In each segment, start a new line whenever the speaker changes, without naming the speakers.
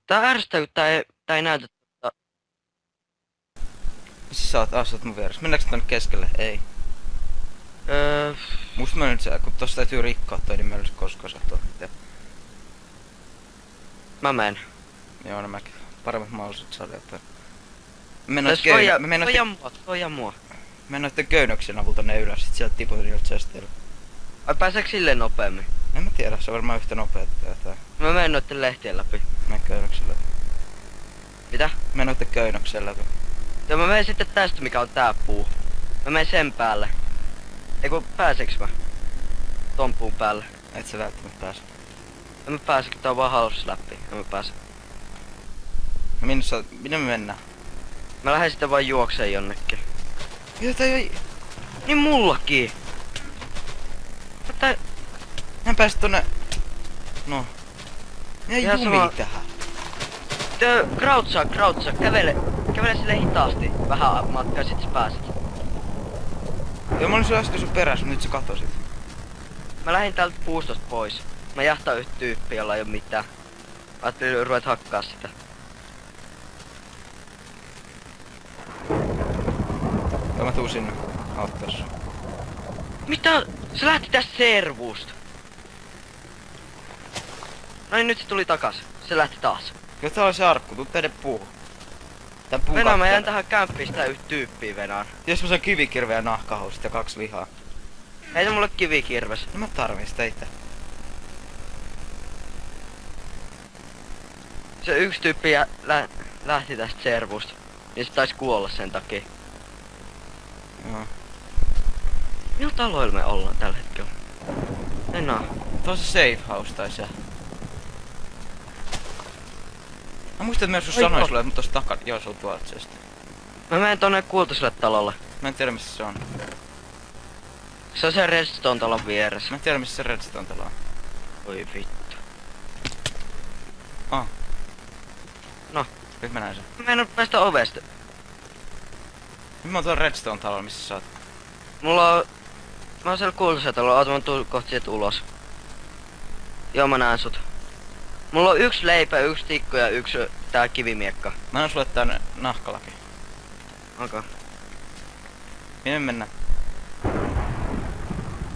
Tää ärsyttää, kun tää ei näytä.
Missä sä oot mun vieressä? Mennäänkö tonne keskelle? Ei.
Öö,
Musta mä nyt kun tosta täytyy rikkoa toi, niin mä en olisi koskaan sattua.
mä menen.
Joo, nämä paremmat mahdollisuudet saada jotain.
Toija mua.
Mä noitten köynnöksen avulla tonne ylös, sit sieltä tiputin niiltä chesteillä.
Ai pääseekö silleen nopeammin?
En mä tiedä, se on varmaan yhtä nopeeta tää.
Mä menen noitten lehtien läpi.
Menen köynnöksen läpi.
Mitä?
Menen noitten köynnöksen läpi.
Joo, mä menen sitten tästä, mikä on tää puu. Mä menen sen päälle. Eiku, pääseks mä? Ton puun päälle.
Et sä välttämättä pääse.
En mä pääse, kun tää on vaan halus läpi. En mä pääse.
No minne me mennään?
Mä lähden sitten vaan juokseen jonnekin.
Joo, tää ei...
Niin mullakin! Tää...
Mä en pääse tonne... No. Ei
Ihan
jumi
sama-
tähän.
Crouchaa, kävele sille hitaasti. Vähän matkaa, sit sä pääset.
Joo, mä olin sun äsken sun perässä, mutta nyt sä katosit.
Mä lähdin täältä puustosta pois. Mä jahtaan yhtä tyyppiä, jolla ei oo mitään. Mä ajattelin ruveta hakkaa sitä.
Joo, mä tuun sinne auttaa sua.
Mitä? Se lähti tästä servusta. No niin, nyt se tuli takas. Se lähti taas.
Joo, tää on se arkku, tuu tänne puuhun. Tän puun
Venään, mä
katteelle.
jään tähän kämppiin sitä yhtä tyyppiä venaan.
Jos mä saan kivikirveä ja nahkahousut ja 2 lihaa.
Heitä mulle kivikirves.
No mä tarvin sitä itse.
Se yksi tyyppi lähti tästä servusta. Niin se taisi kuolla sen takia.
Joo.
Millä taloilla me ollaan tällä hetkellä? En oo.
Tuo on se safe house tai se. Mä muistan, että mä joskus
Ai
sanoin
joo.
sulle, mutta tossa takana. Joo, se on tuolta se sitten.
Mä menen tonne kultaiselle talolle.
Mä en tiedä missä se on.
Se on se Redstone talon vieressä.
Mä en tiedä missä se redstone talo on.
Oi vittu.
Ah.
No.
Nyt mä näin sen.
Mä en oo päästä ovesta.
Nyt mä oon tuolla redstone talolla, missä sä oot.
Mä oon siellä kultaisella talolla. Oota, mä tuun kohti sieltä ulos. Joo, mä näen sut. Mulla on 1 leipä, 1 tikku ja 1 tää kivimiekka.
Mä annan sulle tän nahkalaki.
Okei.
Minne mennään?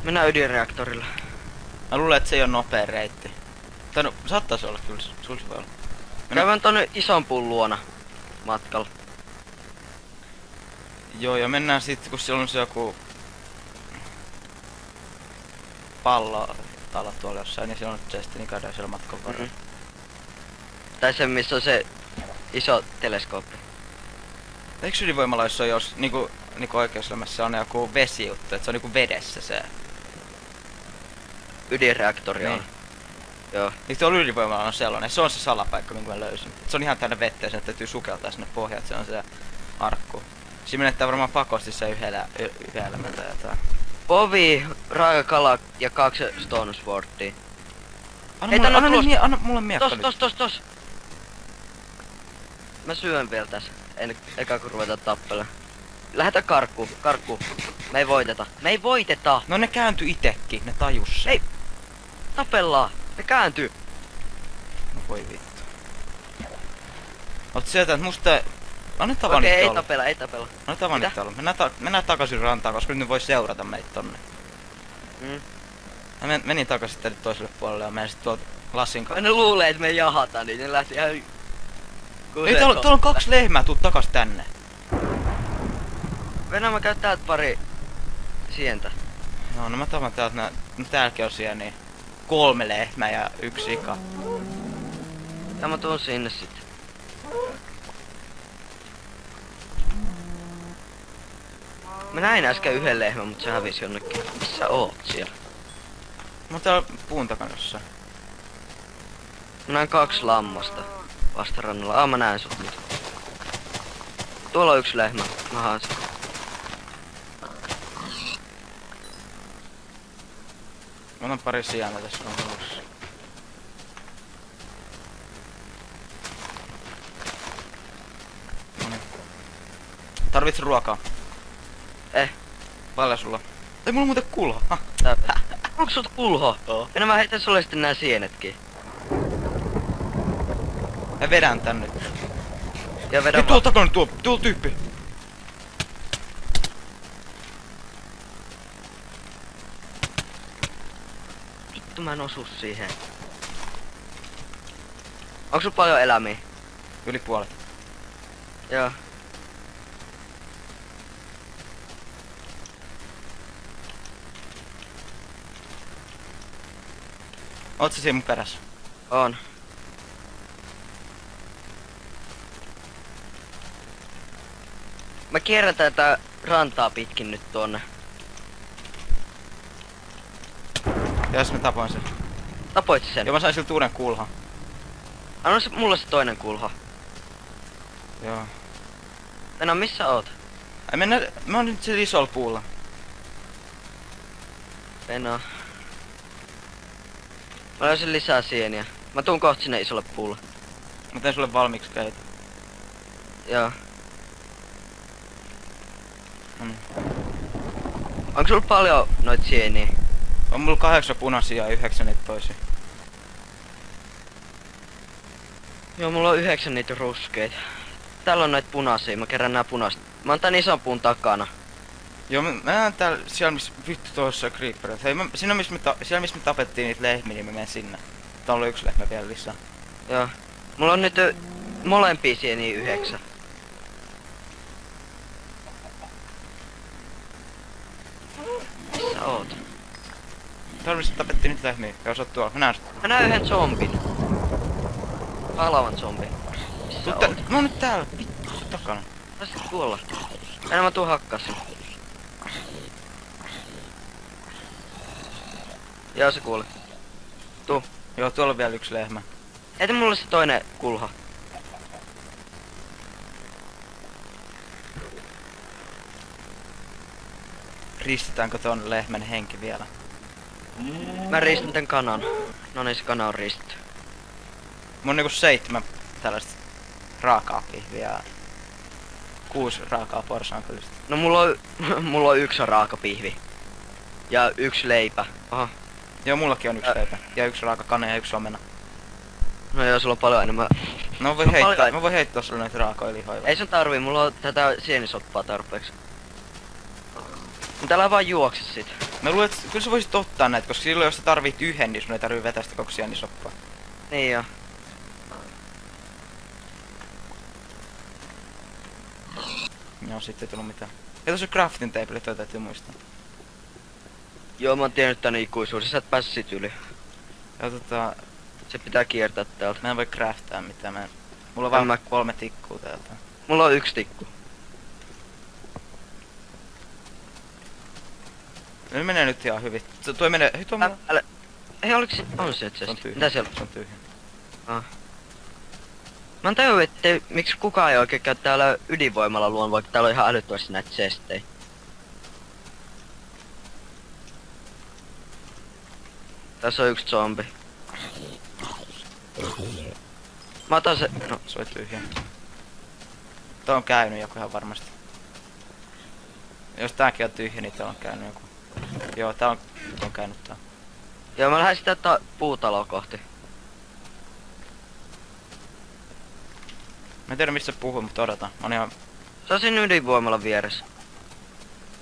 Mennään ydinreaktorilla.
Mä luulen, että se ei oo nopea reitti. Tai no, saattaisi olla kyllä, sul se voi olla.
Käydään tonne ison puun luona matkalla.
Joo, ja mennään sitten, kun siellä on se joku... pallotalo tuolla jossain, niin siellä on chesti, niin käydään siellä matkan varrella.
Tai se, missä on se iso teleskooppi.
Eikö ydinvoimaloissa jos niinku oikeuselämässä on joku vesijuttu, että se on niinku vedessä se?
Ydinreaktori on.
Niin.
Joo.
Niin tuolla ydinvoimalla on sellainen, se on se salapaikka, minkä mä löysin. Se on ihan täynnä vettä ja sen täytyy sukeltaa sinne pohjaan, että se on se arkku. Siinä menettää varmaan pakosti se yhdellä elämän tai jotain.
Povi, raakakala ja 2 stone swordia.
Anna,
Ei,
mulle,
tänne
anna,
tulos.
nyt, anna mulle miekka nyt.
Tos. Mä syön vielä tässä. Eka kun ruvetaan tappelemaan. Lähetä karkku. Me ei voiteta.
No ne kääntyi itekin, ne tajus sen.
Ei. Tapellaan. Ne kääntyy.
No voi vittu. Oot sieltä, että musta... Annetaan vaan
Okei,
niitä
ei
olla.
tapella.
Annetaan vaan
Mitä?
niitä olla. Mennään takaisin rantaan, koska nyt ne voi seurata meitä tonne.
Mm.
Mä menin takaisin tänne toiselle puolelle ja menin sit tuolta Lassin kanssa.
Ne luulee, että me jahataan, niin ne lähti ihan...
Ei, täällä on 2 lehmää, tuu takas tänne.
Venä, mä käyn täältä pari sientä.
No mä tavan täältä no täälläkin on siellä niin 3 lehmää ja 1 sika.
Ja mä tuun sinne sitten. Mä näin äsken 1 lehmän, mut se hävisi jonnekin. Missä oot siellä?
Mä oon täällä puun takana jossain.
Mä näen 2 lammasta vastarannalla. Mä näen sut nyt. Tuolla on 1 lehmä. Mä haan sen.
Mä otan pari sijana tässä on alussa. Noniin. Tarvitset ruokaa? Paljon sulla? Ei mulla muuten kulho.
Onko sut kulho?
Oo.
Enää mä heitän sulle sitten nää sienetkin.
Mä vedän tän nyt.
Ja vedä
Hei, tuolla takana tuolla tyyppi.
Vittu mä en osu siihen. Onko sulla paljon elämiä?
Yli puolet.
Joo.
Oot sä siinä mun perässä?
On. Mä kierrän tätä rantaa pitkin nyt tuonne.
Ja jos mä tapoin sen.
Tapoit sen?
Joo, mä sain siltä uuden kulhan.
Anna se mulle se toinen kulho.
Joo.
Venä, missä oot?
Ai mä oon nyt sillä isolla puulla.
Venä. Mä löysin lisää sieniä. Mä tuun kohta sinne isolle puulle.
Mä teen sulle valmiiksi käitä.
Joo.
Mm.
Onko sulla paljon noit sieniä?
On mulla 8 punaisia ja 9 niitä toisia.
Joo, mulla on 9 niitä ruskeita. Täällä on noit punaisia, mä kerään nää punaiset. Mä oon tän ison puun takana.
Joo, mä näen täällä siellä missä vittu tuossa creeperit. Hei, siellä missä me tapettiin niitä lehmiä, niin mä menen sinne. Täällä on yksi lehmä vielä lisää.
Joo. Mulla on nyt molempia sieniä 9. Missä oot?
Täällä missä tapettiin niitä lehmiä. Joo, sä oot tuolla. Mä näen sut.
Mä näen yhden zombin. Palavan zombin. Missä oot?
Mä oon nyt täällä. Vittu, sun takana.
Taisit tuolla. Enää mä tuun hakkasin. Joo, se kuuli. Tuu.
Joo, tuolla on vielä yksi lehmä.
Heitä mulle se toinen kulho.
Ristitäänkö ton lehmän henki vielä?
Mä riistin tän kanan. No niin, se kana on ristitty.
Mun on niinku 7 tällaista raakaa pihviä ja 6 raakaa porsaanköllistä.
No mulla on 1 raaka pihvi. Ja 1 leipä. Aha.
Joo, mullakin on 1 leipä. Ja 1 raaka kana ja 1 omena.
No joo, sulla on paljon enemmän.
No mä voin heittää sulle näitä raakoja lihoja.
Ei sun tarvii, mulla on tätä sienisoppaa tarpeeksi. Mutta älä vaan juokse sit.
Mä luulen, että kyllä sä voisit ottaa näitä, koska silloin jos sä tarvit yhden, niin sun ei tarvii vetää sitä koko sienisoppaa.
Niin joo.
Joo, sitten ei tullut mitään. Ja tossa on crafting table, toi täytyy muistaa.
Joo, mä oon tiennyt tän ikuisuuden, sä et pääse sit yli.
Ja
Se pitää kiertää täältä.
mä en voi craftaa mitään, mulla on vaan 3 tikkuu täältä.
Mulla on 1 tikku.
Ne menee nyt ihan hyvin. Toi menee, hei tuo mulla.
Hei, oliks se? On se
Se on
chest.
tyhjä.
Mitä siellä?
Se on tyhjä.
Mä oon tajunnut, ettei miksi kukaan ei oikein käy täällä ydinvoimalla luon, vaikka täällä on ihan älyttömästi näitä chestejä. Tässä on 1 zombi. Mä otan se... No,
Se oli tyhjä. Tää on käynyt joku ihan varmasti. Jos tääkin on tyhjä, niin tää on käynyt joku. Joo, tää on käynyt tää.
joo, mä lähden sitä puutaloa kohti.
Mä en tiedä mistä puhuu, mutta odotan. Mä oon ihan...
Se on siinä ydinvoimalla vieressä.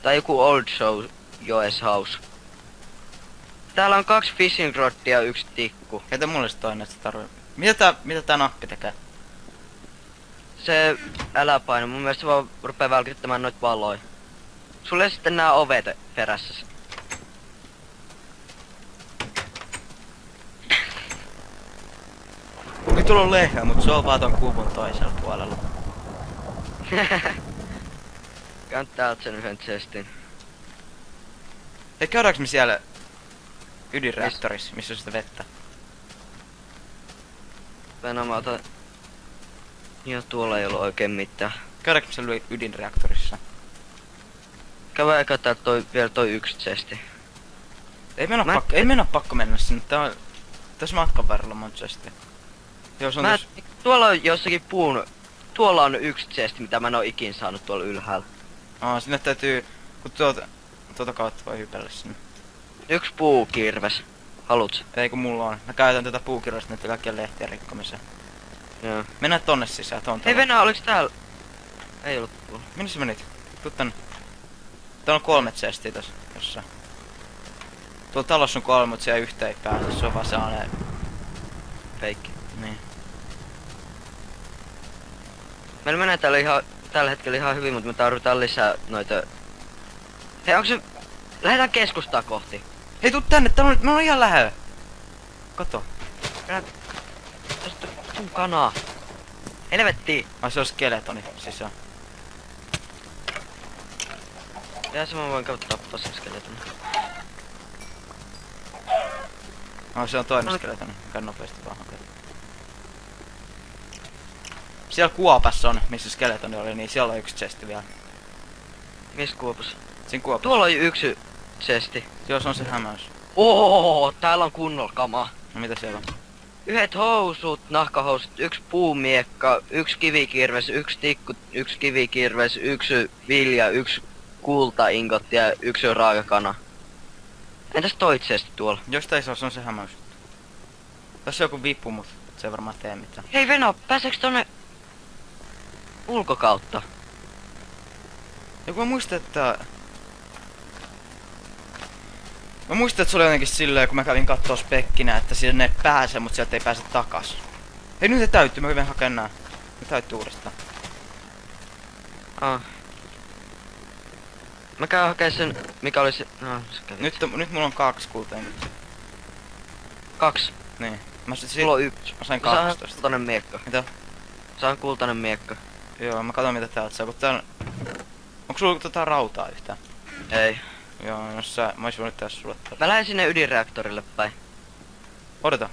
Tai joku old show joes house. Täällä on 2 fishing roddia ja 1 tikku.
Heitä mulle se toinen, että se tarvii. Mitä tää nappi tekee?
Se älä paina, mun mielestä se vaan rupee välkyttämään noit valoja. Sulle sitten nää ovet perässä.
Nyt tuolla on lehmä, mut se on vaan ton kuvun toisella puolella.
Käyn täältä sen 1 chestin.
Hei, käydäänkö me siellä ydinreaktorissa, missä on sitä vettä?
Venä mä otan... Joo, tuolla ei ollut oikein mitään.
Käydäänkö me siellä ydinreaktorissa?
Käydään eka täältä vielä toi 1 chesti.
Ei mennä pakko mennä sinne, tää on... Tässä matkan varrella monta chestiä. Joo, se on
Tuolla on jossakin puun... Tuolla on 1 chesti, mitä mä en oo ikin saanut tuolla ylhäällä.
Sinne täytyy... Kun tuota kautta voi hypellä sinne.
1 puukirves. Haluut?
Ei kun mulla on. Mä käytän tätä puukirvasta nyt kaikkien lehtien rikkomiseen.
Joo.
Mennään tonne sisään, tuon
Hei
talon.
Venä, oliks täällä? Ei ollut kuullut.
Minne sä menit? Tuu tänne. Täällä on 3 chestiä tossa jossain. Tuolla talossa on 3, mut siellä yhtä ei pääse. Se on vaan sellainen...
Feikki.
Niin.
Meillä menee täällä ihan, tällä hetkellä ihan hyvin, mutta me tarvitaan lisää noita... Hei, onko se... Lähdetään keskustaa kohti.
Hei, tuu tänne, täällä on, me on ihan lähellä. Kato.
Tästä on kanaa. Helvettiin.
Ai se on skeletoni sisään.
Ja se mä voin käydä tappaa sen skeleton.
Ai se on toinen skeletoni. Käy nopeasti vaan hakea. Siellä kuopassa on, missä skeletoni oli, niin siellä on yksi chesti vielä.
Missä kuopassa?
Siinä kuopassa.
Tuolla on yksi chesti.
Joo, se on se hämäys.
Täällä on kunnolla kamaa.
No mitä siellä on?
Yhdet housut, nahkahousut, yksi puumiekka, yksi kivikirves, yksi tikku, yksi kivikirves, yksi vilja, yksi kultaingotti ja yksi raakakana. Entäs toi chesti tuolla?
Jostain se on se hämäys. Tässä on joku vippu, mut se ei varmaan tee mitään.
Hei Veno, pääseekö tonne ulkokautta?
Ja kun mä muistan, että... Mä muistan, että se oli jotenkin silleen, kun mä kävin kattoo spekkinä, että sinne ei pääse, mut sieltä ei pääse takas. Hei, nyt se täyttyy, mä kävin hakemaan nää. Ne täyttyy uudestaan.
Mä käyn hakee sen, mikä oli se... No, se kävi.
Nyt mulla on 2 kultainkin.
2.
Niin.
Mulla on 1.
Mä sain
Saan
12.
kultainen miekka.
Mitä?
Saan kultainen miekka.
Joo, mä katon mitä täältä saa, kun täällä... Onko sulla rautaa yhtään?
Ei.
Joo, jos sä... Mä ois voinut tehdä sulle täältä.
Mä lähden sinne ydinreaktorille päin.
Odota.